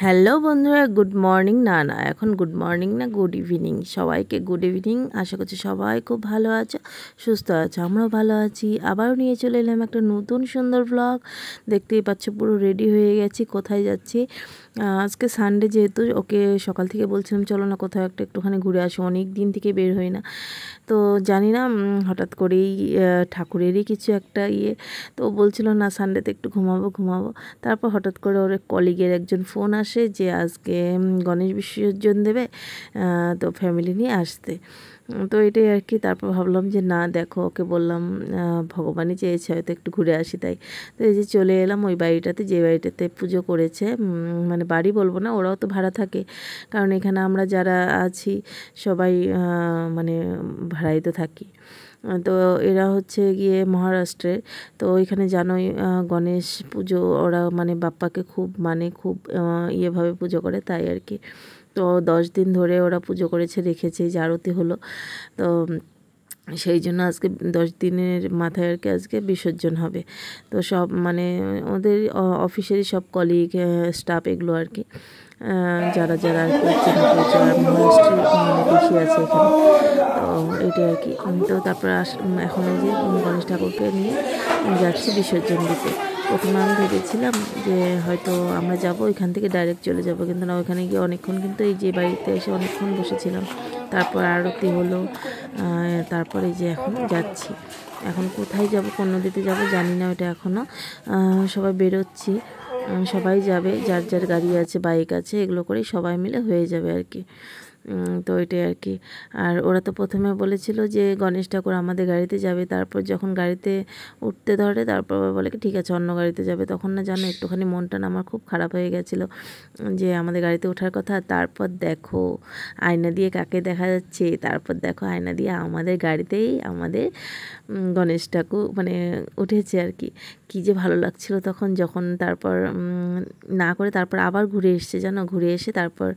Hello বন্ধুরা, good morning. না এখন গুড মর্নিং না, গুড ইভিনিং। সবাইকে গুড ইভিনিং। আশা করছি সবাই খুব ভালো আছো, সুস্থ আছো। আমরাও ভালো আছি। আবারও নিয়ে চলে এলাম একটা নতুন সুন্দর ব্লগ। দেখতেই পাচ্ছ পুরো রেডি হয়ে গেছি। কোথায় যাচ্ছি? আজকে সানডে, যেহেতু ওকে সকাল থেকে বলছিলাম চলো না কোথাও একটুখানি ঘুরে আসো, অনেক দিন থেকে বের হই না। তো জানি না হঠাৎ করেই ঠাকুরেরই কিছু একটা তো বলছিল না সানডেতে একটু ঘুমাবো। তারপর হঠাৎ করে ওর কলিগের একজন ফোন আসে যে আজকে গণেশ বিসর্জন দেবে, তো ফ্যামিলি নিয়ে আসতে। তো এটাই আর কি। তারপর ভাবলাম যে না, দেখো ওকে বললাম ভগবানই চেয়েছে হয়তো একটু ঘুরে আসি, তাই তো এই যে চলে এলাম ওই বাড়িটাতে, যে বাড়িটাতে পুজো করেছে। মানে বাড়ি বলবো না, ওরাও তো ভাড়া থাকে, কারণ এখানে আমরা যারা আছি সবাই মানে ভাড়াই তো থাকি। তো এরা হচ্ছে গিয়ে মহারাষ্ট্রের। তো ওইখানে জানোই গণেশ পুজো ওরা মানে বাপ্পাকে খুব খুব ইয়েভাবে পুজো করে, তাই আর কি। তো 10 দিন ধরে ওরা পুজো করেছে, রেখেছে, যে আরতি হলো। তো সেই জন্য আজকে 10 দিনের মাথায় আর কি আজকে বিসর্জন হবে। তো সব মানে ওদের অফিসেরই সব কলিগ, স্টাফ এগুলো আর কি, যারা যারা আর কি মহারাষ্ট্রে বেশি আছে এখানে। তো এটাই আর কি। তো তারপর এখন এই যে গণেশ ঠাকুরকে নিয়ে যাচ্ছি বিসর্জন দিতে। প্রথমে আমি ভেবেছিলাম যে হয়তো আমরা যাব ওইখান থেকে ডাইরেক্ট চলে যাব, কিন্তু না, ওইখানে গিয়ে অনেকক্ষণ, কিন্তু এই যে বাড়িতে এসে অনেকক্ষণ বসেছিলাম। তারপর আরতি হলো, তারপরে যে এখন যাচ্ছি। এখন কোথায় যাব, কোন নদীতে যাব জানি না, ওটা এখনও সবাই বেরোচ্ছি। সবাই যাবে, যার যার গাড়ি আছে, বাইক আছে, এগুলো করেই সবাই মিলে হয়ে যাবে আর কি। তো এটাই আর কি। আর ওরা তো প্রথমে বলেছিল যে গণেশ ঠাকুর আমাদের গাড়িতে যাবে, তারপর যখন গাড়িতে উঠতে ধরে তারপর বলে কি ঠিক আছে অন্য গাড়িতে যাবে। তখন না জানো একটুখানি মনটা না আমার খুব খারাপ হয়ে গেছিলো যে আমাদের গাড়িতে ওঠার কথা। তারপর দেখো আয়না দিয়ে কাকে দেখা যাচ্ছে, তারপর দেখো আয়না দিয়ে আমাদের গাড়িতেই আমাদের গণেশ ঠাকুর মানে উঠেছে আর কি। কী যে ভালো লাগছিল তখন, যখন তারপর না করে তারপর আবার ঘুরে এসছে জানো। ঘুরে এসে তারপর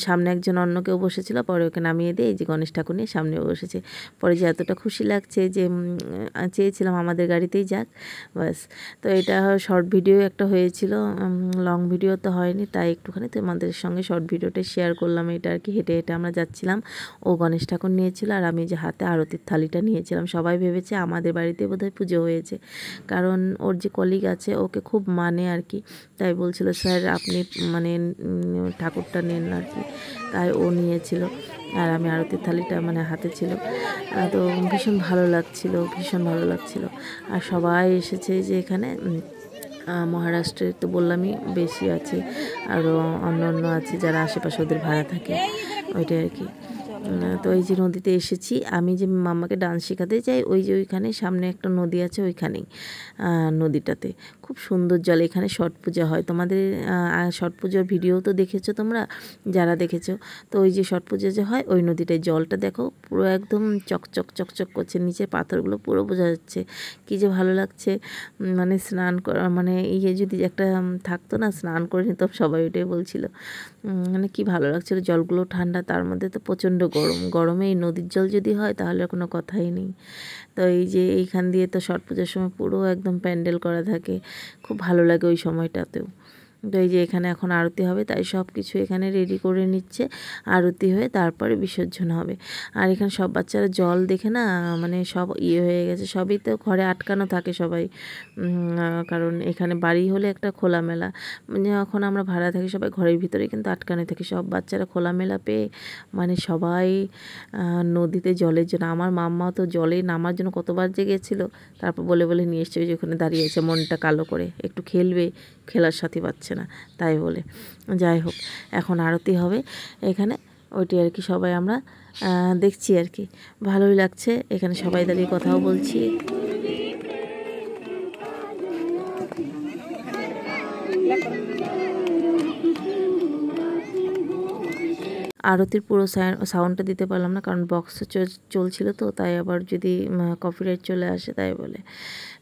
সামনে একজন অন্য কেউ বসেছিল, পরে ওকে নামিয়ে দিয়ে এই যে গণেশ ঠাকুর নিয়ে সামনে বসেছে। পরে যে এতটা খুশি লাগছে যে চেয়েছিলাম আমাদের গাড়িতেই যাক, বাস। তো এটা শর্ট ভিডিও একটা হয়েছিল, লং ভিডিও তো হয়নি, তাই একটুখানি তোমাদের সঙ্গে শর্ট ভিডিওটা শেয়ার করলাম। এটা আর কি, হেঁটে হেঁটে আমরা যাচ্ছিলাম। ও গণেশ ঠাকুর নিয়েছিল আর আমি যে হাতে আরতির থালিটা নিয়েছিলাম। সবাই ভেবেছে আমাদের বাড়িতে বোধহয় পুজো হয়েছে, কারণ ওর যে কলিগ আছে ওকে খুব আর কি। তাই বলছিল স্যার আপনি মানে ঠাকুরটা নেন আর কি, তাই ও নিয়েছিল আর আমি আরতির থালিটা মানে হাতে ছিল। তো ভীষণ ভালো লাগছিল। আর সবাই এসেছে যে এখানে মহারাষ্ট্রের, তো বললামই বেশি আছে, আরও অন্য আছে যারা আশেপাশে ওদের ভাড়া থাকে, ওইটাই আর কি। তো এই যে নদীতে এসেছি, আমি যে মাম্মাকে ডান্স শেখাতে চাই, ওই যে ওইখানে সামনে একটা নদী আছে, ওইখানেই নদীটাতে খুব সুন্দর জল। এখানে ছট পূজা হয়, তোমাদের ছট পুজোর ভিডিও তো দেখেছো তোমরা, যারা দেখেছো। তো ওই যে ছট পূজা যে হয় ওই নদীটায় জলটা দেখো পুরো একদম চকচক করছে, নিচের পাথরগুলো পুরো বোঝা যাচ্ছে। কী যে ভালো লাগছে, মানে স্নান করা মানে যদি একটা থাকতো না, স্নান করে নিতাম, সবাই ওইটাই বলছিল। মানে কি ভালো লাগছিলো, জলগুলো ঠান্ডা, তার মধ্যে তো প্রচণ্ড গরমে এই নদীর জল যদি হয় তাহলে কোনো কথাই নেই। তো এই যে এইখান দিয়ে তো ছট পূজার সময় পুরো একদম প্যান্ডেল করা থাকে, খুব ভালো লাগে ওই সময়টাতেও। তো এই যে এখানে এখন আরতি হবে, তাই সব কিছু এখানে রেডি করে নিচ্ছে। আরতি হয়ে তারপরে বিসর্জন হবে। আর এখানে সব বাচ্চারা জল দেখে না মানে সব হয়ে গেছে, সবই তো ঘরে আটকানো থাকে সবাই, কারণ এখানে বাড়ি হলে একটা খোলামেলা, যখন আমরা ভাড়া থাকি সবাই ঘরের ভিতরে কিন্তু আটকানো থাকি। সব বাচ্চারা খোলামেলা পেয়ে মানে সবাই নদীতে জলের জন্য, আমার মাম্মা তো জলে নামার জন্য কতবার যে গেছিলো, তারপর বলে নিয়ে এসছে, ওই যে ওখানে দাঁড়িয়েছে মনটা কালো করে, একটু খেলবে, খেলার সাথী পাচ্ছে না, তাই বলে। যাই হোক, এখন আরতি হবে এখানে, ওইটি আর কি সবাই আমরা দেখছি আর কি। ভালোই লাগছে, এখানে সবাই দাঁড়িয়ে কথাও বলছি। আরতির পুরো সাউন্ডটা দিতে পারলাম না, কারণ বক্স চলছিল তো, তাই আবার যদি কপিরাইট চলে আসে তাই বলে।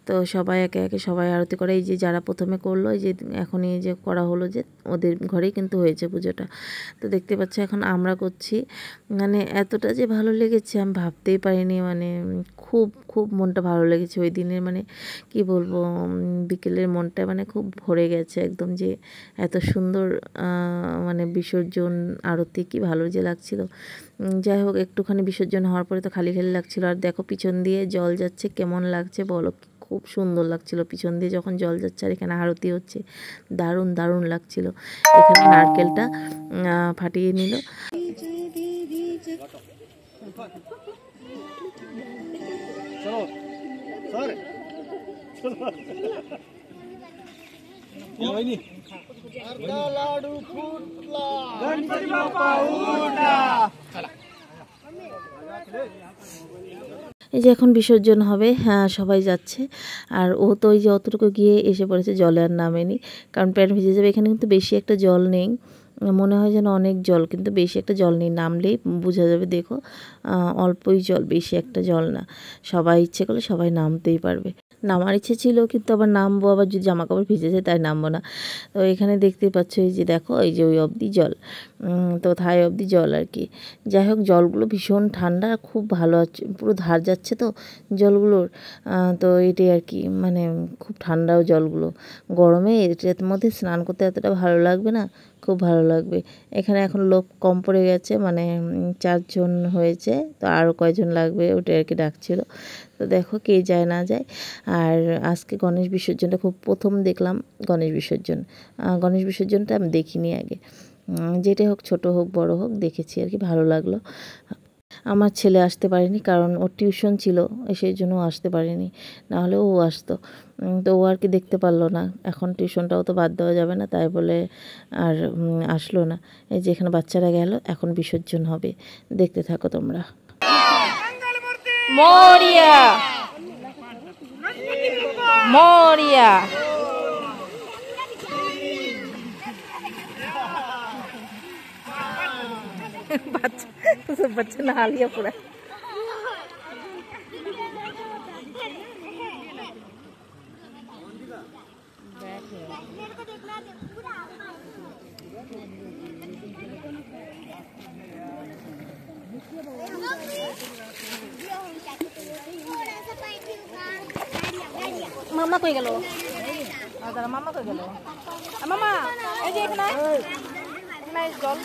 তো সবাই একে একে সবাই আরতি করে। এই যে যারা প্রথমে করলো, এই যে এখন এই যে করা হলো, যে ওদের ঘরেই কিন্তু হয়েছে পুজোটা। তো দেখতে পাচ্ছ এখন আমরা করছি। মানে এতটা যে ভালো লেগেছে আমি ভাবতেই পারিনি। মানে খুব খুব মনটা ভালো লেগেছে ওই দিনের। মানে কি বলবো, বিকেলের মনটা মানে খুব ভরে গেছে একদম, যে এত সুন্দর মানে বিসর্জন আরতি, কি ভালো যে লাগছিল। যাই হোক, একটুখানি বিসর্জন হওয়ার পরে তো খালি খালি লাগছিলো। আর দেখো পিছন দিয়ে জল যাচ্ছে, কেমন লাগছে বলো, খুব সুন্দর লাগছিল পিছন দিয়ে যখন জল যাচ্ছে। আর এখানে আরতি হচ্ছে, দারুণ দারুণ লাগছিল। এখানে নারকেলটা ফাটিয়ে নিল। এই যে এখন বিসর্জন হবে, হ্যাঁ সবাই যাচ্ছে। আর ও তো ওই যে অতটুকু গিয়ে এসে পড়েছে, জলে আর নামেনি, কারণ প্যান্ট ভিজে যাবে। এখানে কিন্তু বেশি একটা জল নেই, মনে হয় যেন অনেক জল, কিন্তু বেশি একটা জল নেই, নামলেই বোঝা যাবে। দেখো অল্পই জল, বেশি একটা জল না। সবাই ইচ্ছে করলে সবাই নামতেই পারবে। নামার ইচ্ছে ছিল, কিন্তু আবার নামবো, আবার যদি জামা কাপড় ভিজে যায় তাই নামবো না। তো এখানে দেখতেই পাচ্ছ, এই যে দেখো, এই যে ওই অবধি জল, তো থাই অবধি জল আর কি। যাই হোক, জলগুলো ভীষণ ঠান্ডা, খুব ভালো আছে, পুরো ধার যাচ্ছে তো জলগুলোর। তো এটাই আর কি, মানে খুব ঠান্ডাও জলগুলো। গরমে এটার মধ্যে স্নান করতে এতটা ভালো লাগবে না, খুব ভালো লাগবে। এখানে এখন লোক কম পড়ে গেছে, মানে 4 জন হয়েছে, তো আরও কয়জন লাগবে ওটা আর কি ডাকছিল। তো দেখো কে যায় না যায়। আর আজকে গণেশ বিসর্জনটা খুব প্রথম দেখলাম। গণেশ বিসর্জনটা আমি দেখিনি আগে, যেটাই হোক, ছোট হোক বড় হোক, দেখেছি আর কি, ভালো লাগলো। আমার ছেলে আসতে পারেনি, কারণ ওর টিউশন ছিল, সেই জন্য আসতে পারেনি, নাহলে ও আসতো। তো ও আর কি দেখতে পারলো না, এখন টিউশনটাও তো বাদ দেওয়া যাবে না, তাই বলে আর আসলো না। এই যে এখানে বাচ্চারা গেল, এখন বিসর্জন হবে, দেখতে থাকো তোমরা। মরিয়া মরিয়া बच्चा नहा लिया पूरा। मामा कोई गलो, मामा कोई गलो, मामा এই যে এখানে জল।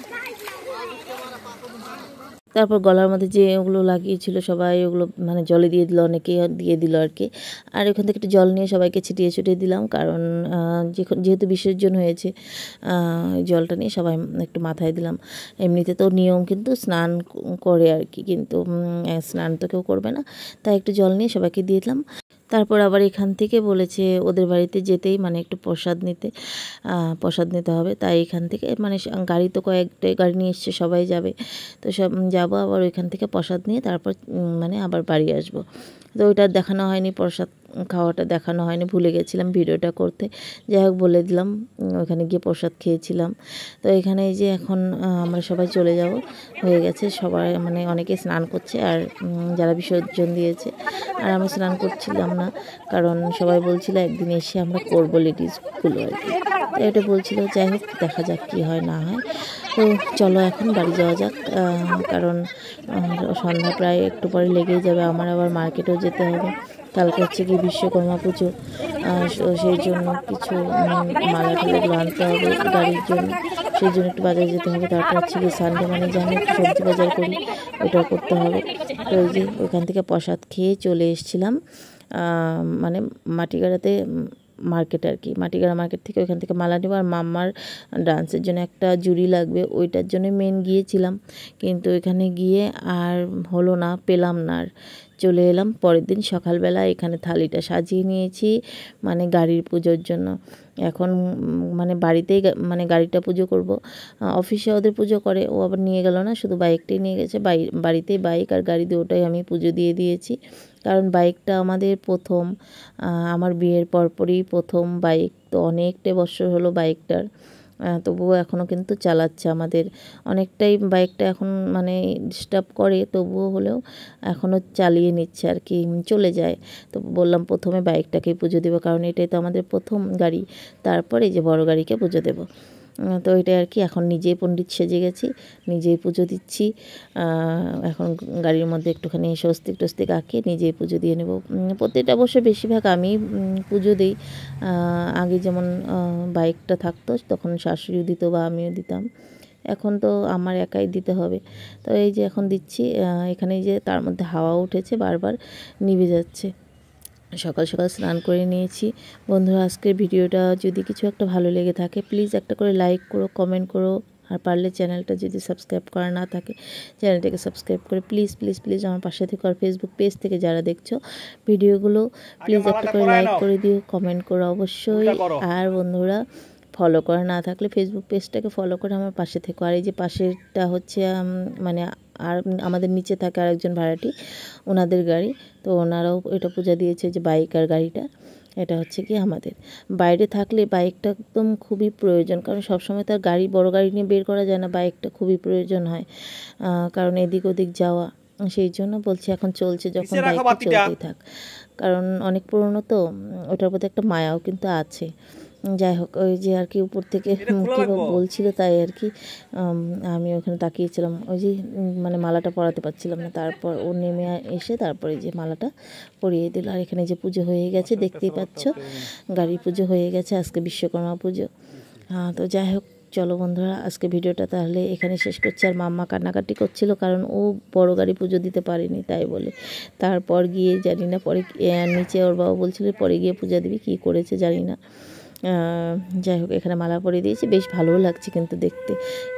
তারপর গলার মধ্যে যে ওগুলো লাগিয়েছিল সবাই, ওগুলো মানে জলে দিয়ে দিল, অনেকেই দিয়ে দিল আর কি। আর ওখান থেকে একটু জল নিয়ে সবাইকে ছিটিয়ে ছুটিয়ে দিলাম, কারণ যেহেতু বিসর্জন হয়েছে, জলটা নিয়ে সবাই একটু মাথায় দিলাম। এমনিতে তো নিয়ম কিন্তু স্নান করে আর কি, কিন্তু স্নান তো কেউ করবে না, তাই একটু জল নিয়ে সবাইকে দিয়ে দিলাম। তারপর আবার এখান থেকে বলেছে ওদের বাড়িতে যেতেই, মানে একটু প্রসাদ নিতে হবে, তাই এখান থেকে মানে গাড়ি তো কয়েকটা গাড়ি নিয়ে এসছে, সবাই যাবে, তো সব যাবো, আবার ওইখান থেকে প্রসাদ নিয়ে তারপর মানে আবার বাড়ি আসবো। তো ওইটা দেখানো হয়নি, প্রসাদ খাওয়াটা দেখানো হয়নি, ভুলে গেছিলাম ভিডিওটা করতে। যাই হোক বলে দিলাম, ওইখানে গিয়ে প্রসাদ খেয়েছিলাম। তো এখানে এই যে এখন আমরা সবাই চলে যাব, হয়ে গেছে সবাই, মানে অনেকে স্নান করছে, আর যারা বিসর্জন দিয়েছে। আর আমি স্নান করছিলাম না, কারণ সবাই বলছিল একদিন এসে আমরা করবো লেডিসগুলো আর কি, তো এটা বলছিল। যাই হোক, দেখা যাক কী হয় না হয়। তো চলো এখন বাড়ি যাওয়া যাক, কারণ সন্ধ্যা প্রায় একটু পরে লেগেই যাবে। আমার আবার মার্কেটেও যেতে হবে, কালকে হচ্ছে কি বিশ্বকর্মা পুজো, সেই জন্য কিছু মালা টালাগুলো আনতে হবে গাড়ির জন্য, সেই জন্য একটু বাজারে যেতে হবে। তারপর হচ্ছে কি সানডে মানে জানি একটু সবজি বাজার করি, ওইটাও করতে হবে। তো ওই যে ওইখান থেকে প্রসাদ খেয়ে চলে এসেছিলাম মানে মাটিগাড়াতে মার্কেট আর কি, মাটিগাড়া মার্কেট থেকে ওইখান থেকে মালা নেব। আর মাম্মার ডান্সের জন্য একটা জুড়ি লাগবে, ওইটার জন্য মেন গিয়েছিলাম, কিন্তু ওইখানে গিয়ে আর হলো না, পেলাম না। আর চলে এলাম পরের দিন সকালবেলা। এখানে থালিটা সাজিয়ে নিয়েছি, মানে গাড়ির পুজোর জন্য। এখন মানে বাড়িতেই মানে গাড়িটা পুজো করব। অফিসে ওদের পুজো করে, ও আবার নিয়ে গেল না, শুধু বাইকটাই নিয়ে গেছে। বাড়িতেই বাইক আর গাড়ি দুটোই আমি পুজো দিয়ে দিয়েছি, কারণ বাইকটা আমাদের প্রথম, আমার বিয়ের পরপরই প্রথম বাইক, তো অনেকটা বছর হলো বাইকটার। তবুও এখনও কিন্তু চালাচ্ছে। আমাদের অনেকটাই বাইকটা এখন মানে ডিস্টার্ব করে, তবুও হলেও এখনও চালিয়ে নিচ্ছে আর কি, চলে যায়। তো বললাম প্রথমে বাইকটাকেই পুজো দেবো, কারণ এটাই তো আমাদের প্রথম গাড়ি, তারপরে যে বড় গাড়িকে পুজো দেবো। তো এটাই আর কি, এখন নিজেই পণ্ডিত সেজে গেছি, নিজেই পুজো দিচ্ছি। এখন গাড়ির মধ্যে একটুখানি স্বস্তিক টস্তিক আঁকে নিজেই পুজো দিয়ে নেব। প্রত্যেকটা অবশ্য বেশিরভাগ আমি পুজো দিই। আগে যেমন বাইকটা থাকতো তখন শাশুড়িও দিত বা আমিও দিতাম, এখন তো আমার একাই দিতে হবে। তো এই যে এখন দিচ্ছি, এখানে যে তার মধ্যে হাওয়া উঠেছে, বারবার নিভে যাচ্ছে। সকাল সকাল স্নান করে নিয়েছি। বন্ধুরা, আজকের ভিডিওটা যদি কিছু একটা ভালো লেগে থাকে প্লিজ একটা করে লাইক করো, কমেন্ট করো, আর পারলে চ্যানেলটা যদি সাবস্ক্রাইব করা না থাকে চ্যানেলটাকে সাবস্ক্রাইব করে প্লিজ প্লিজ প্লিজ আমার পাশে থেকে, আর ফেসবুক পেজ থেকে যারা দেখছো ভিডিওগুলো প্লিজ একটা করে লাইক করে দিও, কমেন্ট করো অবশ্যই। আর বন্ধুরা, ফলো করা না থাকলে ফেসবুক পেজটাকে ফলো করে আমার পাশে থেকো। আর এই যে পাশেরটা হচ্ছে মানে আর আমাদের নিচে থাকে আরেকজন ভাড়াটি, ওনাদের গাড়ি। তো ওনারাও এটা পূজা দিয়েছে, যে বাইক আর গাড়িটা এটা হচ্ছে কি আমাদের। বাইরে থাকলে বাইকটা একদম খুবই প্রয়োজন, কারণ সবসময় তার গাড়ি বড় গাড়ি নিয়ে বের করা যায় না, বাইকটা খুবই প্রয়োজন হয়, কারণ এদিক ওদিক যাওয়া। সেই জন্য বলছি এখন চলছে যখন বাইকটা চলতেই থাক, কারণ অনেক পুরনো তো, ওটার প্রতি একটা মায়াও কিন্তু আছে। যাই হোক, ওই যে আর কি উপর থেকে কী বলছিল তাই আর কি আমি ওখানে তাকিয়েছিলাম, ওই যে মানে মালাটা পরাতে পারছিলাম না, তারপর ও নেমে এসে তারপরে যে মালাটা পরিয়ে দিল। আর এখানে যে পুজো হয়ে গেছে দেখতেই পাচ্ছ, গাড়ি পুজো হয়ে গেছে, আজকে বিশ্বকর্মা পুজো। তো যাই হোক, চলো বন্ধুরা, আজকে ভিডিওটা তাহলে এখানে শেষ করছি। আর মাম্মা কান্নাকাটি করছিল, কারণ ও বড় গাড়ি পুজো দিতে পারেনি তাই বলে। তারপর গিয়ে জানি না পরে নিচে ওর বাবা বলছিল পরে গিয়ে পূজা দিবি, কী করেছে জানি না। যাই হোক, এখানে মালা পরিয়ে দিয়েছি, বেশ ভালোও লাগছে কিন্তু দেখতে।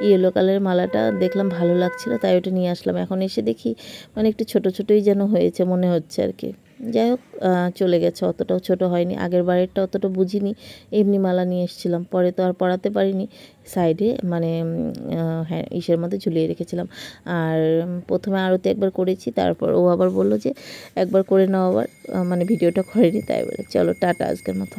ইয়েলো কালারের মালাটা দেখলাম ভালো লাগছিল, তাই ওটা নিয়ে আসলাম। এখন এসে দেখি মানে একটু ছোটো ছোটোই যেন হয়েছে মনে হচ্ছে আর কি। যাই হোক, চলে গেছে, অতটাও ছোট হয়নি। আগের বারেরটা অতটা বুঝিনি, এমনি মালা নিয়ে এসেছিলাম, পরে তো আর পরাতে পারিনি, সাইডে মানে হ্যাঁ ইসের মধ্যে ঝুলিয়ে রেখেছিলাম। আর প্রথমে আরতি একবার করেছি, তারপর ও আবার বললো যে একবার করে নাও আবার, মানে ভিডিওটা করেনি তাই বলে। চলো টাটা আজকের মতো।